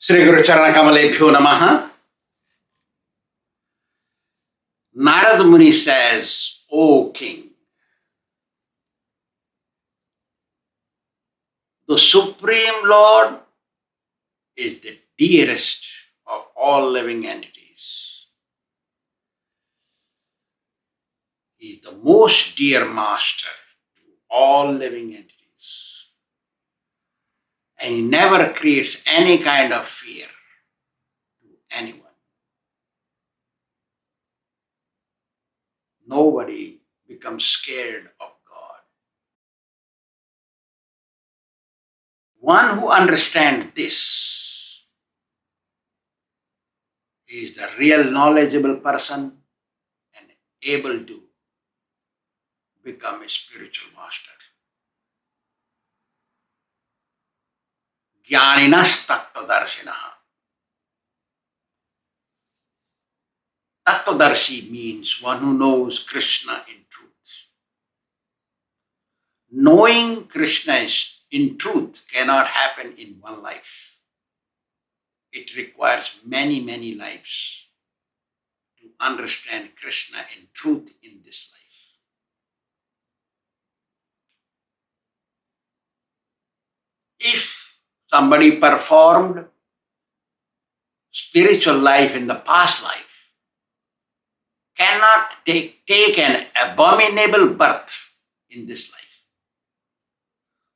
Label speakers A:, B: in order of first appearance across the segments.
A: Sri Guru Charana Kamalebhyo Namaha. Narad Muni says, O King, the Supreme Lord is the dearest of all living entities. He is the most dear master to all living entities. And he never creates any kind of fear to anyone. Nobody becomes scared of God. One who understands this is the real knowledgeable person and able to become a spiritual master. Jnaninas tattvadarshinaha. Tattvadarshi means one who knows Kṛṣṇa in truth. Knowing Kṛṣṇa in truth cannot happen in one life. It requires many, many lives to understand Kṛṣṇa in truth in this life. If somebody performed spiritual life in the past life, cannot take an abominable birth in this life,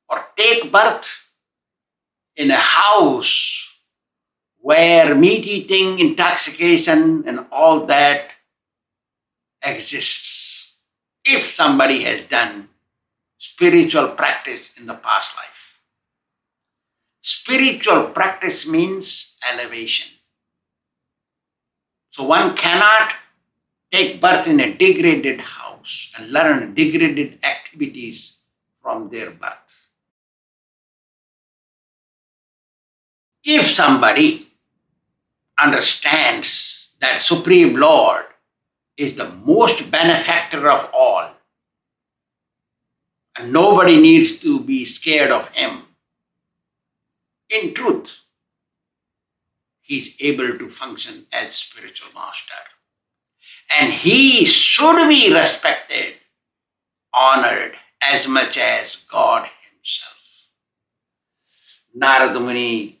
A: or take birth in a house where meat eating, intoxication, and all that exists. If somebody has done spiritual practice in the past life. Spiritual practice means elevation. So one cannot take birth in a degraded house and learn degraded activities from their birth. If somebody understands that Supreme Lord is the most benefactor of all, and nobody needs to be scared of him, in truth, he is able to function as spiritual master. And he should be respected, honored as much as God himself. Narad Muni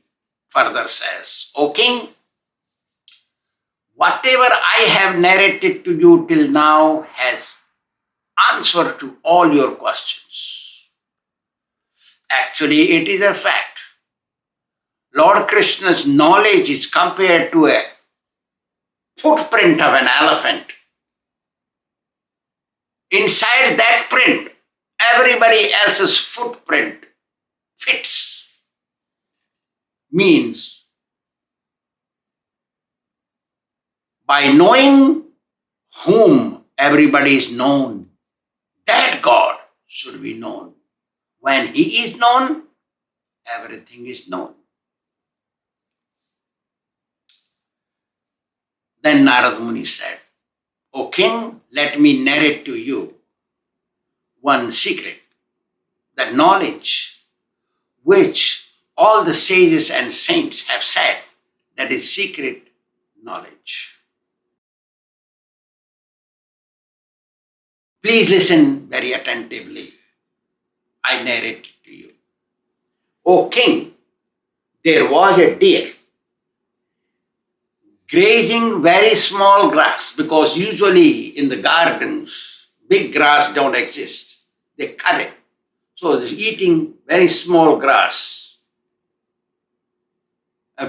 A: further says, O King, whatever I have narrated to you till now has answer to all your questions. Actually, it is a fact. Lord Krishna's knowledge is compared to a footprint of an elephant. Inside that print, everybody else's footprint fits. Means, by knowing whom everybody is known, that God should be known. When he is known, everything is known. Then Narad Muni said, O King, let me narrate to you one secret, that knowledge which all the sages and saints have said, that is secret knowledge. Please listen very attentively. I narrate to you. O King, there was a deer grazing very small grass, because usually in the gardens, big grass don't exist. They cut it. So it's eating very small grass.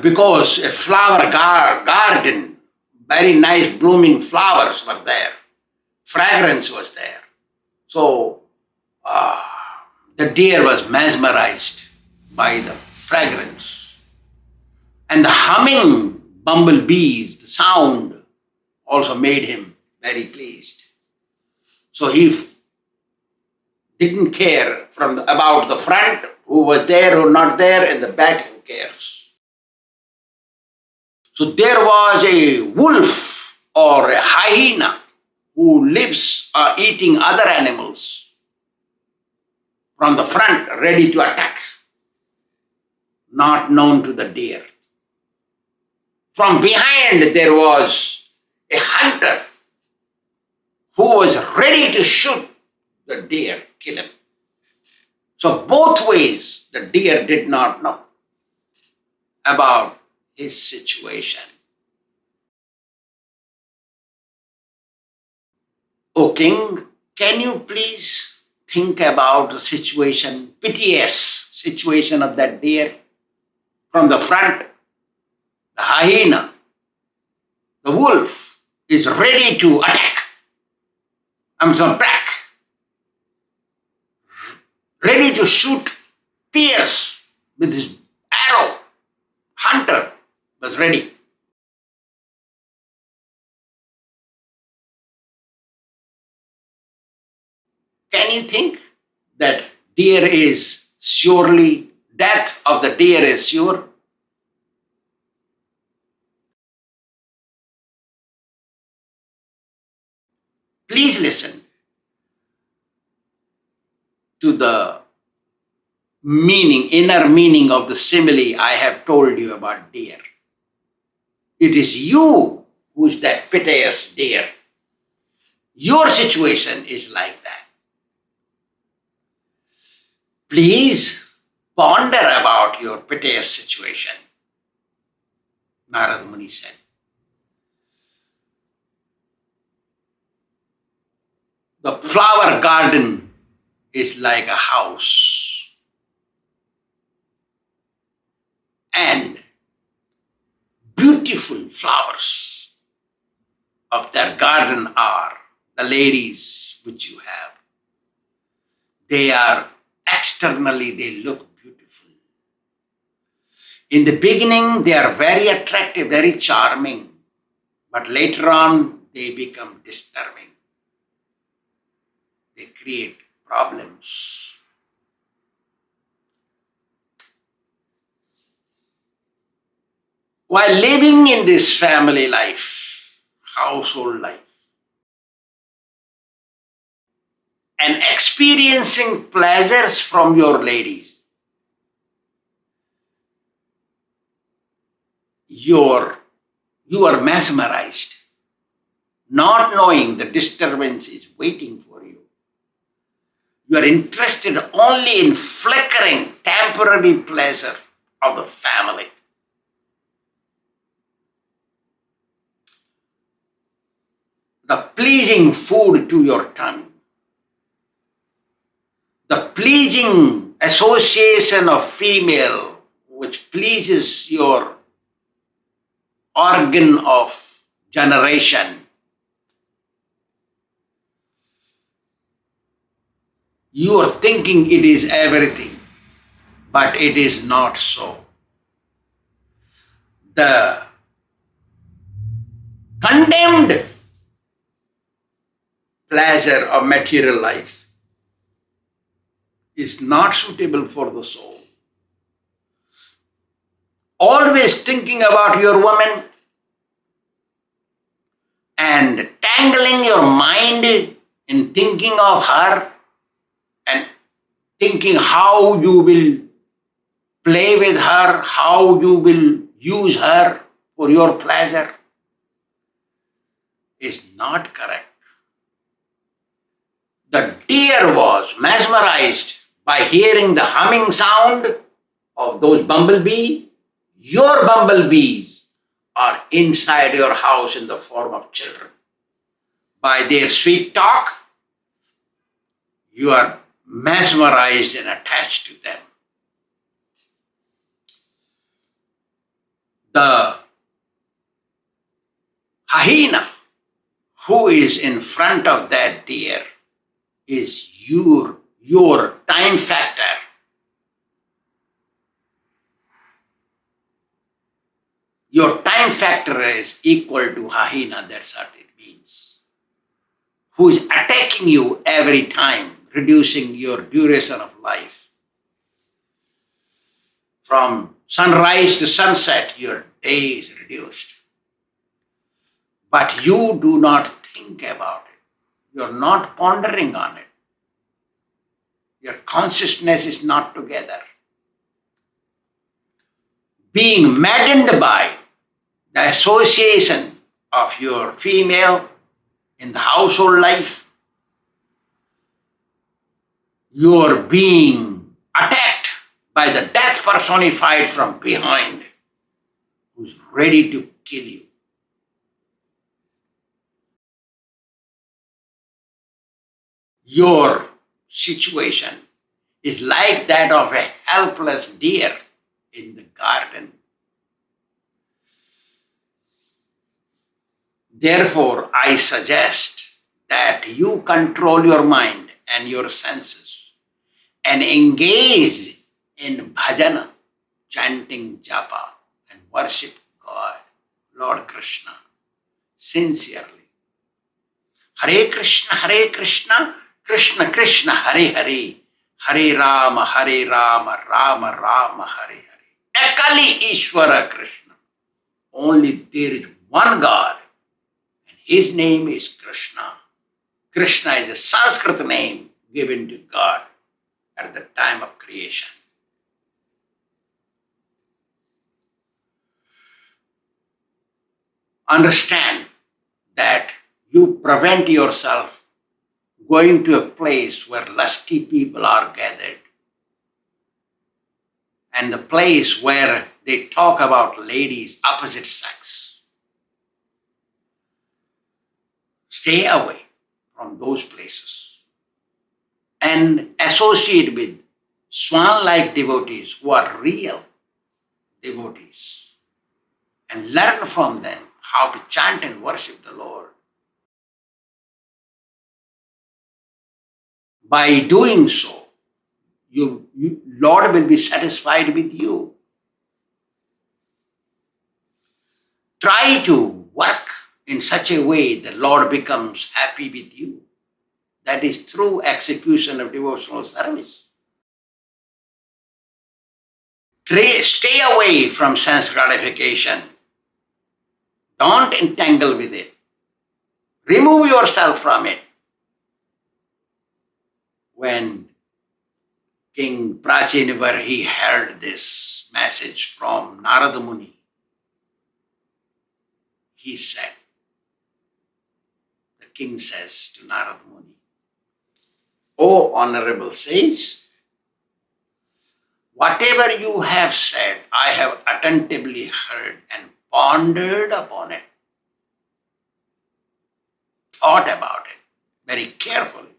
A: Because a flower garden, very nice blooming flowers were there. Fragrance was there. So the deer was mesmerized by the fragrance. And the humming bumblebees, the sound also made him very pleased. So he didn't care about the front, who was there or not there, and the back, who cares. So there was a wolf or a hyena who lives eating other animals from the front, ready to attack, not known to the deer. From behind there was a hunter who was ready to shoot the deer, kill him. So both ways the deer did not know about his situation. O king, can you please think about the situation, piteous situation of that deer? From the front, the hyena, the wolf, is ready to attack. Back. Ready to shoot, pierce with his arrow. Hunter was ready. Can you think that deer is surely, death of the deer is sure? Please listen to the meaning, inner meaning of the simile I have told you about deer. It is you who is that piteous deer. Your situation is like that. Please ponder about your piteous situation, Narad Muni said. The flower garden is like a house, and beautiful flowers of that garden are the ladies which you have. They are externally, they look beautiful. In the beginning, they are very attractive, very charming, but later on, they become disturbing. They create problems. While living in this family life, household life, and experiencing pleasures from your ladies, you are mesmerized, not knowing the disturbance is waiting for you. You are interested only in flickering, temporary pleasure of the family. The pleasing food to your tongue, the pleasing association of female which pleases your organ of generation. You are thinking it is everything, but it is not so. The condemned pleasure of material life is not suitable for the soul. Always thinking about your woman and tangling your mind in thinking of her and thinking how you will play with her, how you will use her for your pleasure is not correct. The deer was mesmerized by hearing the humming sound of those bumblebees. Your bumblebees are inside your house in the form of children. By their sweet talk, you are mesmerized and attached to them. The hyena who is in front of that deer is your time factor. Your time factor is equal to hyena, that's what it means. Who is attacking you every time, reducing your duration of life. From sunrise to sunset, your day is reduced. But you do not think about it. You're not pondering on it. Your consciousness is not together. Being maddened by the association of your female in the household life, you are being attacked by the death personified from behind, who's ready to kill you. Your situation is like that of a helpless deer in the garden. Therefore, I suggest that you control your mind and your senses and engage in bhajana, chanting japa, and worship God, Lord Kṛṣṇa, sincerely. Hare Krishna, Krishna Krishna, Hare Hare, Hare Rama, Rama Rama, Hare Hare. Ekali Ishvara Krishna. Only there is one God, and his name is Kṛṣṇa. Kṛṣṇa is a Sanskrit name given to God at the time of creation. Understand that you prevent yourself going to a place where lusty people are gathered and the place where they talk about ladies opposite sex. Stay away from those places and associate with swan-like devotees who are real devotees and learn from them how to chant and worship the Lord. By doing so, Lord will be satisfied with you. Try to work in such a way the Lord becomes happy with you. That is through execution of devotional service. Stay away from sense gratification. Don't entangle with it. Remove yourself from it. When King Prachinavar, he heard this message from Narada Muni, he said, the king says to Narada Muni, O honorable sage, whatever you have said, I have attentively heard and pondered upon it, thought about it very carefully.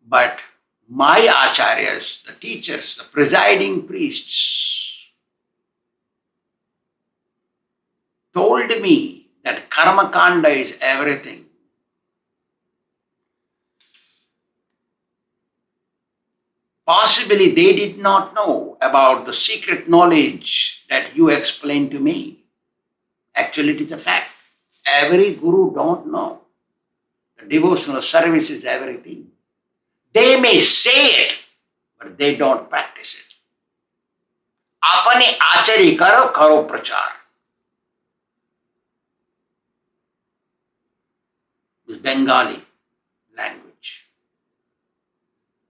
A: But my Acharyas, the teachers, the presiding priests, told me that karma kanda is everything. Possibly they did not know about the secret knowledge that you explained to me. Actually, it is a fact. Every guru don't know. The devotional service is everything. They may say it, but they don't practice it. Apane Āchārya karo, karo prachar. This Bengali language.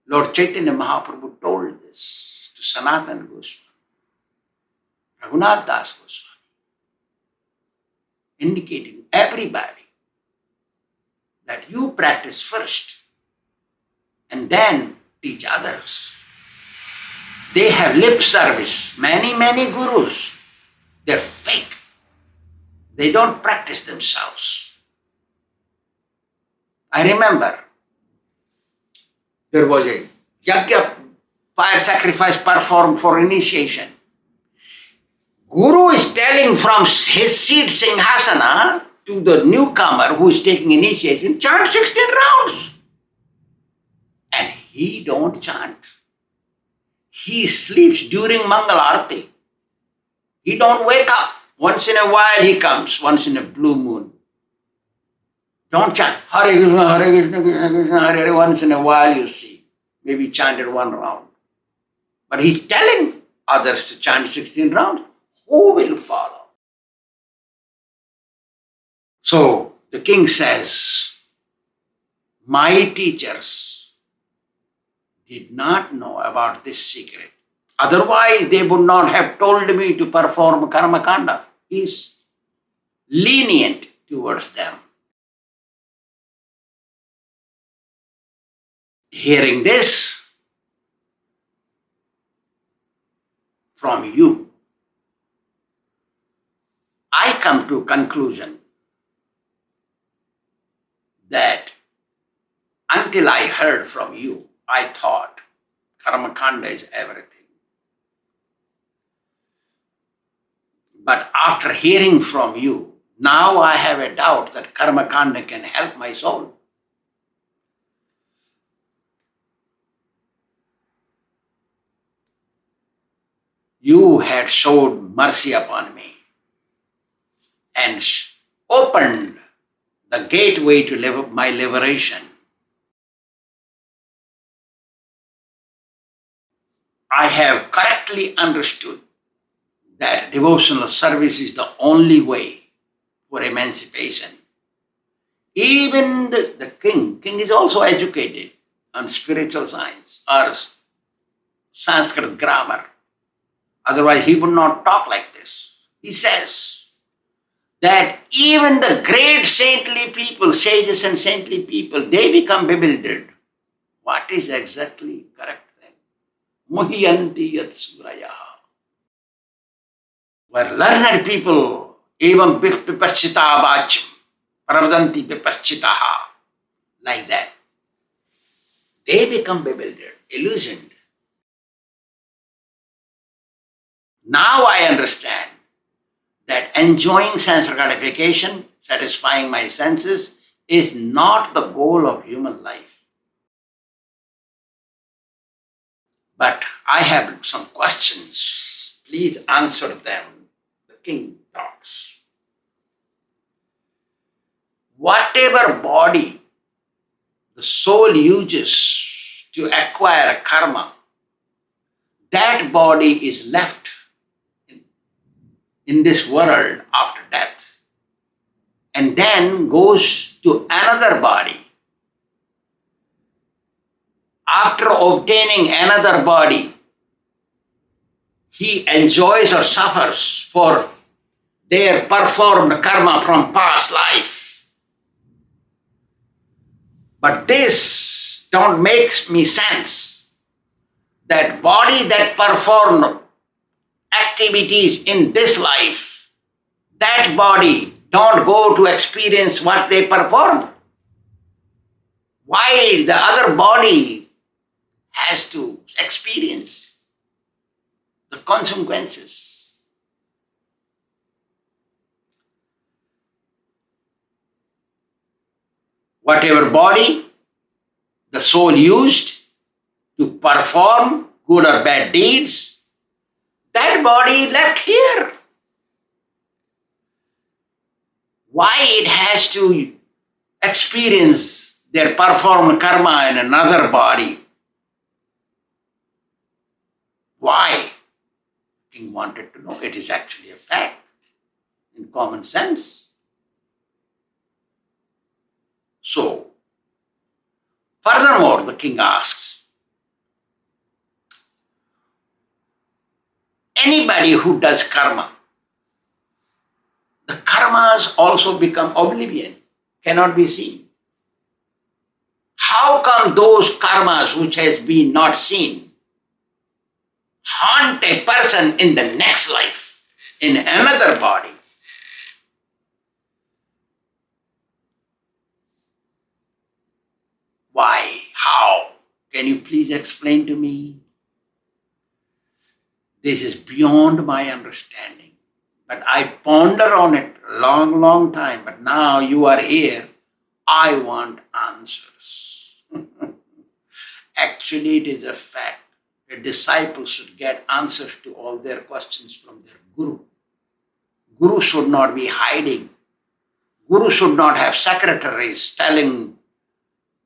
A: Lord Chaitanya Mahaprabhu told this to Sanatana Goswami, Raghunath Das Goswami, indicating everybody that you practice first and then teach others. They have lip service, many gurus. They're fake. They don't practice themselves. I remember there was a yajna, fire sacrifice performed for initiation. Guru is telling from his seat Singhasana to the newcomer who is taking initiation, chant 16 rounds. And he don't chant. He sleeps during Mangal Arati. He don't wake up. Once in a while he comes, once in a blue moon. Don't chant. Hare Krishna, Hare Krishna, Krishna Krishna, Hare Hare. Once in a while you see. Maybe chanted one round. But he's telling others to chant 16 rounds. Who will follow? So the king says, my teachers did not know about this secret. Otherwise, they would not have told me to perform karma kanda. He is lenient towards them. Hearing this from you, I come to a conclusion that until I heard from you, I thought karma kanda is everything. But after hearing from you, now I have a doubt that karma kanda can help my soul. You had showed mercy upon me and opened the gateway to my liberation. I have correctly understood that devotional service is the only way for emancipation. Even the king is also educated on spiritual science or Sanskrit grammar. Otherwise, he would not talk like this. He says that even the great saintly people, sages and saintly people, they become bewildered. What is exactly correct then? Muhyanti yat suraya. Where learned people, evam vipaschita vacham, pravdanti vipaschitaha, like that, they become bewildered, illusioned. Now I understand that enjoying sense gratification, satisfying my senses, is not the goal of human life. But I have some questions. Please answer them. The king talks. Whatever body the soul uses to acquire karma, that body is left in this world after death and then goes to another body. After obtaining another body, he enjoys or suffers for their performed karma from past life. But this don't make me sense. That body that performed activities in this life, that body don't go to experience what they performed. Why the other body has to experience the consequences? Whatever body the soul used to perform good or bad deeds, that body left here. Why it has to experience their performed karma in another body? Why? King wanted to know. It is actually a fact in common sense. So, furthermore, the king asks, anybody who does karma, the karmas also become oblivion, cannot be seen. How come those karmas which has been not seen haunt a person in the next life, in another body? Why? How? Can you please explain to me? This is beyond my understanding. But I ponder on it a long, long time. But now you are here. I want answers. Actually, it is a fact. A disciple should get answers to all their questions from their guru. Guru should not be hiding. Guru should not have secretaries telling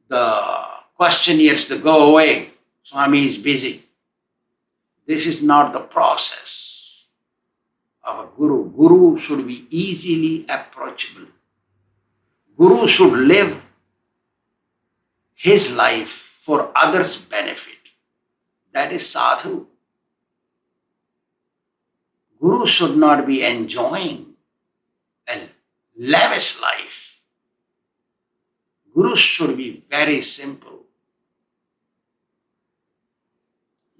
A: the questionnaires to go away. Swāmī is busy. This is not the process of a guru. Guru should be easily approachable. Guru should live his life for others' benefit. That is sadhu. Guru should not be enjoying a lavish life. Guru should be very simple.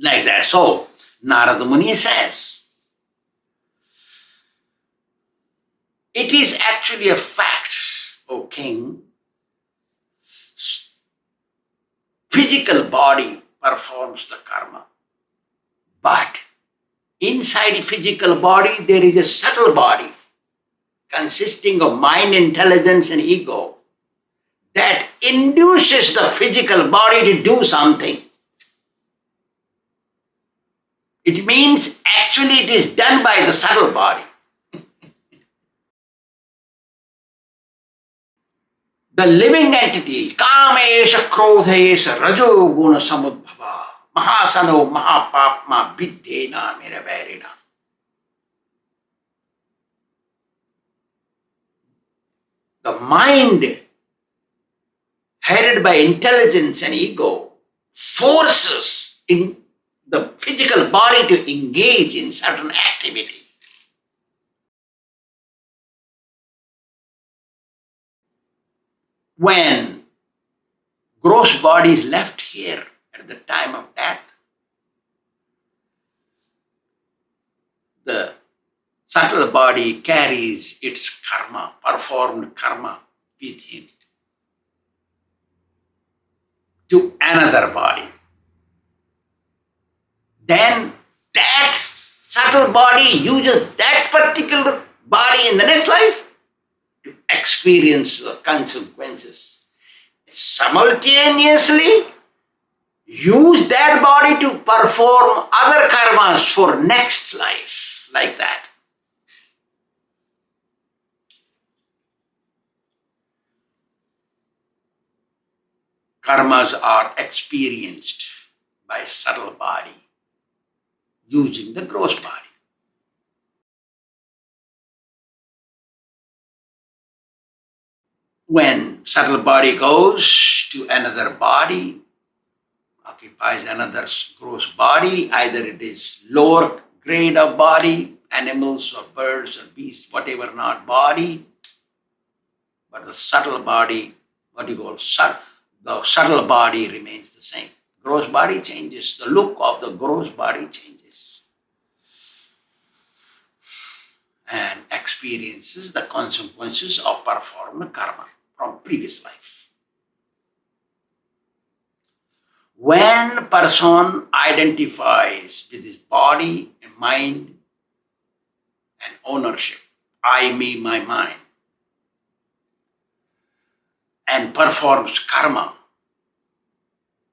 A: Like that. So, Narada Muni says, it is actually a fact, O king, physical body performs the karma. But inside the physical body, there is a subtle body consisting of mind, intelligence, and ego that induces the physical body to do something. It means actually it is done by the subtle body. The living entity, Kamesha Krodhesha Rajo Guna Samudbhava Mahasano Mahapapma Vidyena Miravarina. The mind, headed by intelligence and ego, forces in the physical body to engage in certain activity. When gross body is left here at the time of death, the subtle body carries its karma, performed karma with him to another body. Then that subtle body uses that particular body in the next life to experience the consequences. Simultaneously, use that body to perform other karmas for next life, like that. Karmas are experienced by subtle body using the gross body. When subtle body goes to another body, occupies another gross body, either it is lower grade of body, animals or birds or beasts, whatever not body, but the subtle body, what you call the subtle body remains the same. Gross body changes, the look of the gross body changes and experiences the consequences of performed karma from previous life. When a person identifies with his body and mind and ownership, I, me, my mind, and performs karma,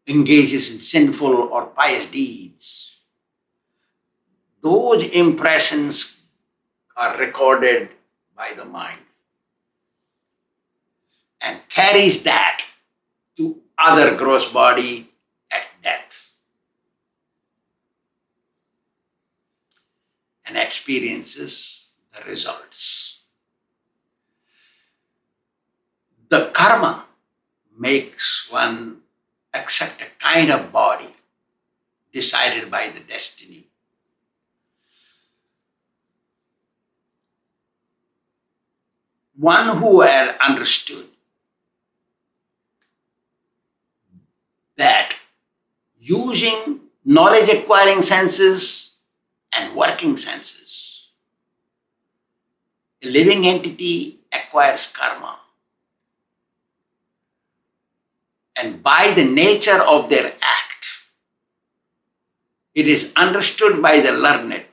A: engages in sinful or pious deeds, those impressions are recorded by the mind and carries that to other gross body at death and experiences the results. The karma makes one accept a kind of body decided by the destiny. One who had understood that using knowledge acquiring senses and working senses, a living entity acquires karma. And by the nature of their act, it is understood by the learned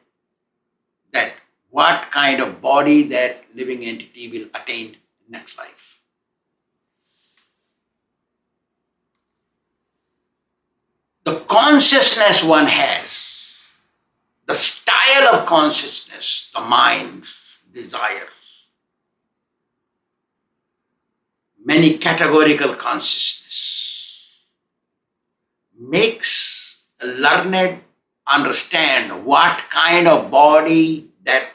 A: that what kind of body that living entity will attain next life. The consciousness one has, the style of consciousness, the mind's desires, many categorical consciousness, makes a learned understand what kind of body that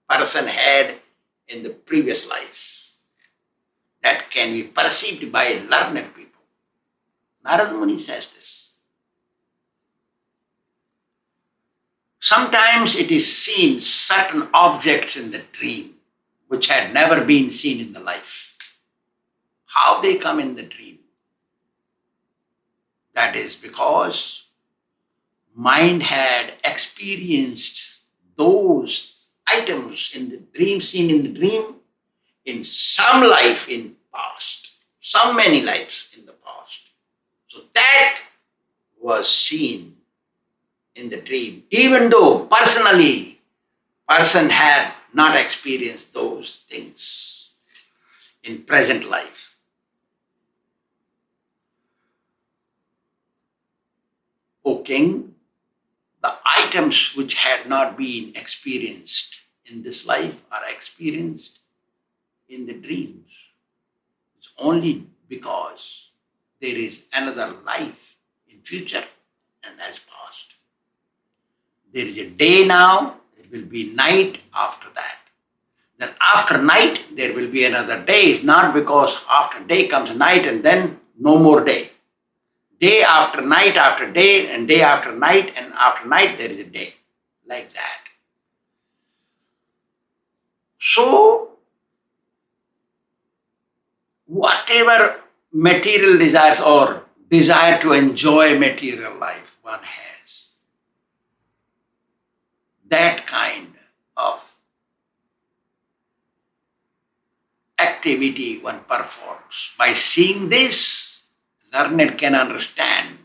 A: person had in the previous life that can be perceived by learned people. Narada Muni says this. Sometimes it is seen certain objects in the dream which had never been seen in the life. How they come in the dream? That is because mind had experienced those items in the dream, seen in the dream, in some life in past, some many lives in the past. So that was seen in the dream, even though personally, person had not experienced those things in present life. O king, the items which had not been experienced in this life are experienced in the dreams. It's only because there is another life in future and as past. There is a day now, it will be night after that. Then after night, there will be another day. It's not because after day comes night and then no more day. Day after day, and day after night, and after night there is a day. Like that. So, whatever material desires or desire to enjoy material life one has, that kind of activity one performs. By seeing this, learned can understand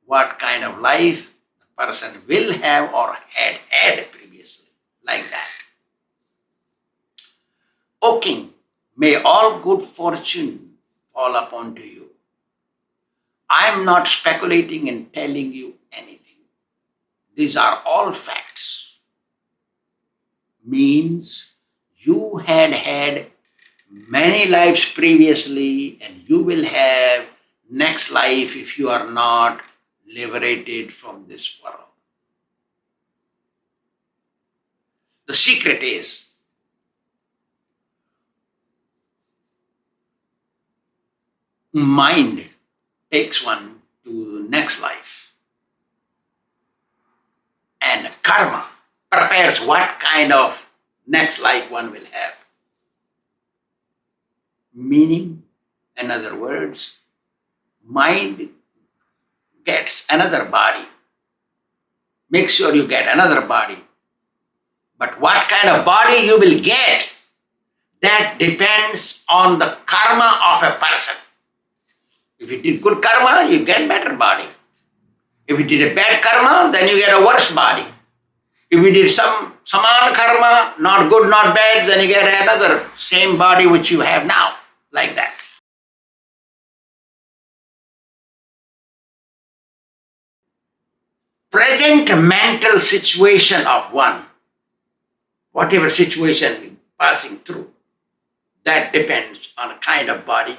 A: what kind of life the person will have or had previously, like that. O king, may all good fortune fall upon to you. I am not speculating and telling you anything. These are all facts. Means you had many lives previously and you will have next life if you are not liberated from this world. The secret is mind takes one to the next life and karma prepares what kind of next life one will have. Meaning, in other words, mind gets another body. Make sure you get another body. But what kind of body you will get, that depends on the karma of a person. If you did good karma, you get better body. If you did a bad karma, then you get a worse body. If you did some samāna karma, not good, not bad, then you get another same body which you have now. Like that. Present mental situation of one, whatever situation passing through, that depends on a kind of body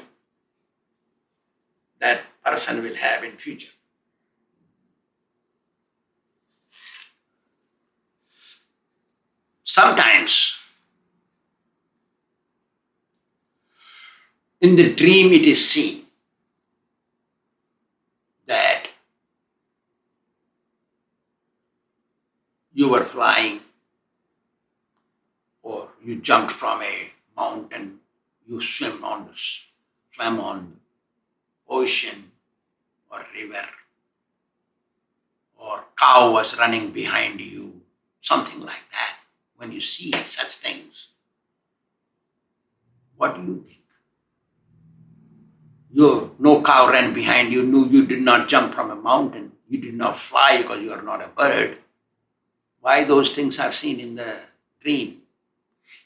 A: that person will have in future. Sometimes in the dream it is seen that you were flying or you jumped from a mountain, you swam on the ocean or river, or cow was running behind you, something like that. When you see such things, what do you think? No cow ran behind you, no, you did not jump from a mountain, you did not fly because you are not a bird. Why those things are seen in the dream?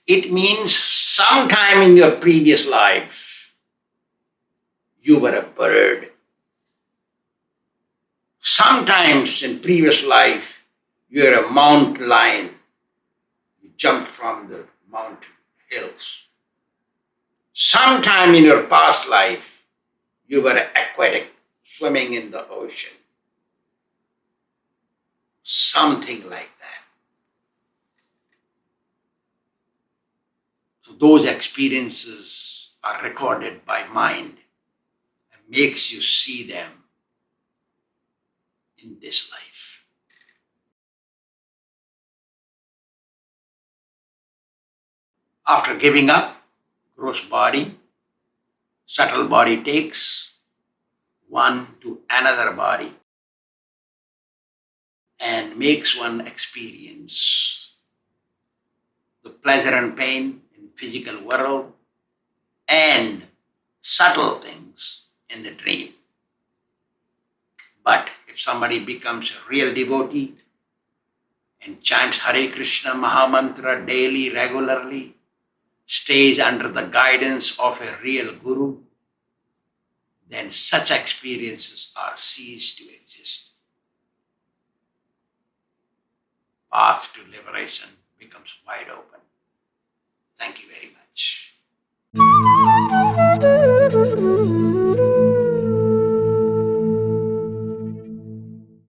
A: It means sometime in your previous life, you were a bird. Sometimes in previous life, you were a mountain lion. You jumped from the mountain hills. Sometime in your past life, you were aquatic, swimming in the ocean. Something like that. So those experiences are recorded by mind and makes you see them in this life. After giving up gross body, subtle body takes one to another body and makes one experience the pleasure and pain in physical world and subtle things in the dream. But if somebody becomes a real devotee and chants Hare Krishna Mahamantra daily, regularly, stays under the guidance of a real guru, then such experiences are ceased to exist. Path to liberation becomes wide open. Thank you very much.